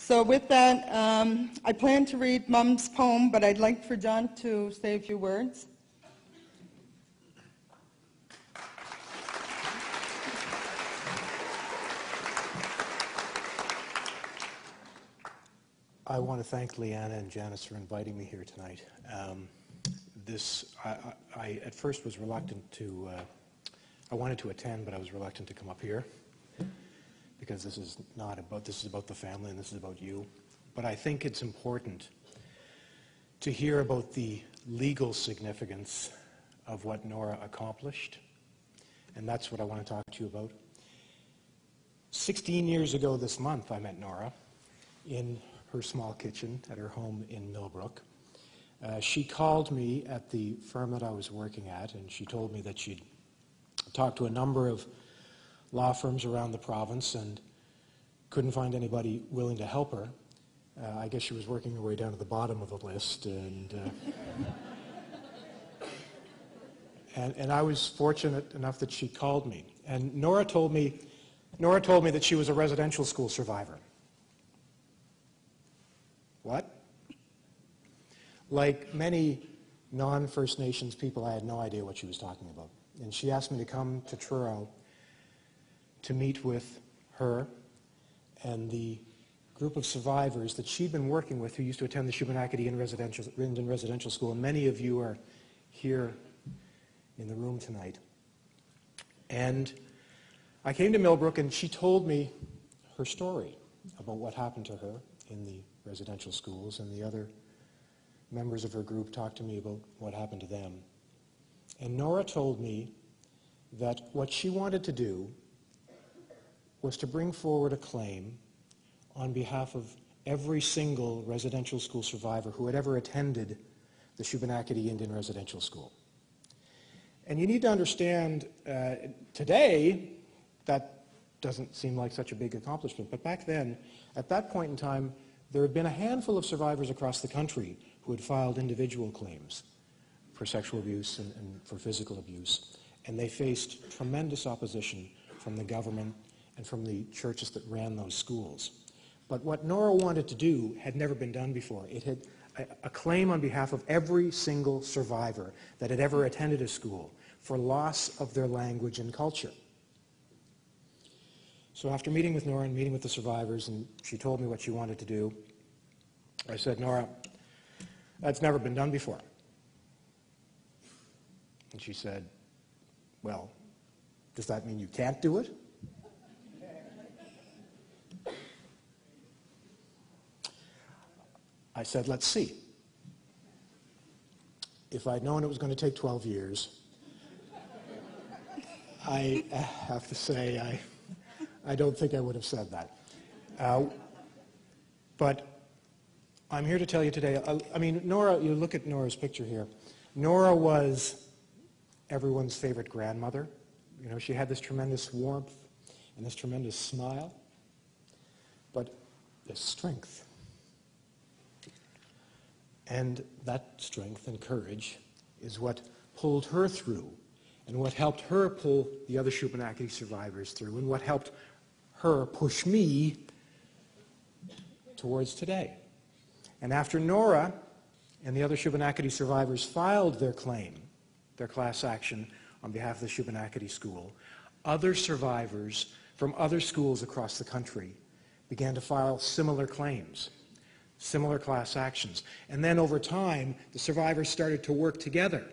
So with that, I plan to read Mom's poem, but I'd like for John to say a few words. I want to thank Leanna and Janice for inviting me here tonight. I at first was reluctant to, I wanted to attend, but I was reluctant to come up here because this is about the family and this is about you. But I think it's important to hear about the legal significance of what Nora accomplished, and that's what I want to talk to you about. 16 years ago this month, I met Nora in her small kitchen at her home in Millbrook. She called me at the firm that I was working at, and she told me that she'd talked to a number of law firms around the province and couldn't find anybody willing to help her. I guess she was working her way down to the bottom of the list, and I was fortunate enough that she called me. And Nora told me that she was a residential school survivor. What? Like many non-First Nations people, I had no idea what she was talking about. And she asked me to come to Truro to meet with her and the group of survivors that she'd been working with who used to attend the Shubenacadie Indian Residential School. And many of you are here in the room tonight. And I came to Millbrook and she told me her story about what happened to her in the residential schools, and the other members of her group talked to me about what happened to them. And Nora told me that what she wanted to do was to bring forward a claim on behalf of every single residential school survivor who had ever attended the Shubenacadie Indian Residential School. And you need to understand, today, that doesn't seem like such a big accomplishment, but back then, at that point in time, there had been a handful of survivors across the country who had filed individual claims for sexual abuse and for physical abuse, and they faced tremendous opposition from the government and from the churches that ran those schools. But what Nora wanted to do had never been done before. It had a claim on behalf of every single survivor that had ever attended a school for loss of their language and culture. So after meeting with Nora and meeting with the survivors, and she told me what she wanted to do, I said, Nora, that's never been done before. And she said, well, does that mean you can't do it? I said, let's see. If I'd known it was going to take 12 years, I have to say I don't think I would have said that. But I'm here to tell you today, I mean, Nora, you look at Nora's picture here. Nora was everyone's favorite grandmother. You know, she had this tremendous warmth and this tremendous smile, but this strength. And that strength and courage is what pulled her through and what helped her pull the other Shubenacadie survivors through and what helped her push me towards today. And after Nora and the other Shubenacadie survivors filed their claim, their class action on behalf of the Shubenacadie school, other survivors from other schools across the country began to file similar claims, similar class actions. And then over time, the survivors started to work together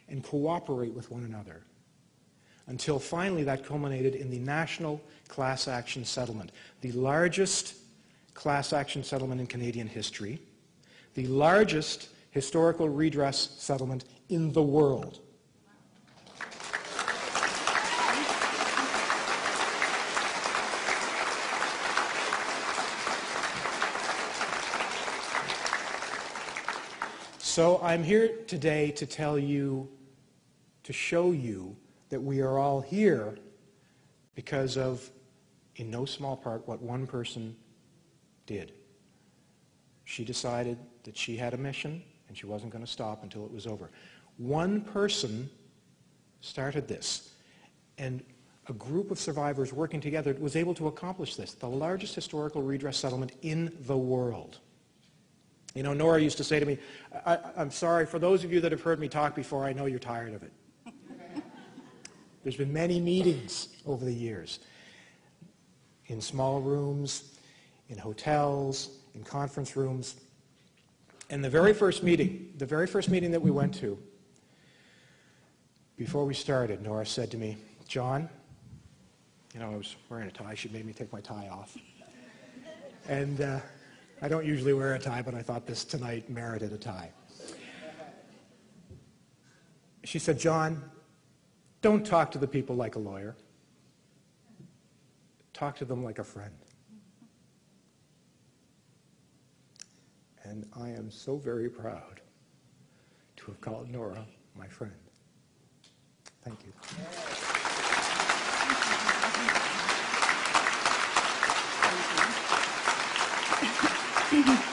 and cooperate with one another until finally that culminated in the National Class Action Settlement, the largest class action settlement in Canadian history, the largest historical redress settlement in the world. So I'm here today to tell you, to show you that we are all here because of, in no small part, what one person did. She decided that she had a mission and she wasn't going to stop until it was over. One person started this. And a group of survivors working together was able to accomplish this, the largest historical redress settlement in the world. You know, Nora used to say to me, I'm sorry, for those of you that have heard me talk before, I know you're tired of it. There's been many meetings over the years, in small rooms, in hotels, in conference rooms. And the very first meeting that we went to, before we started, Nora said to me, John, you know, I was wearing a tie. She made me take my tie off. And I don't usually wear a tie, but I thought this tonight merited a tie. She said, John, don't talk to the people like a lawyer. Talk to them like a friend. And I am so very proud to have called Nora my friend. Thank you. Thank you.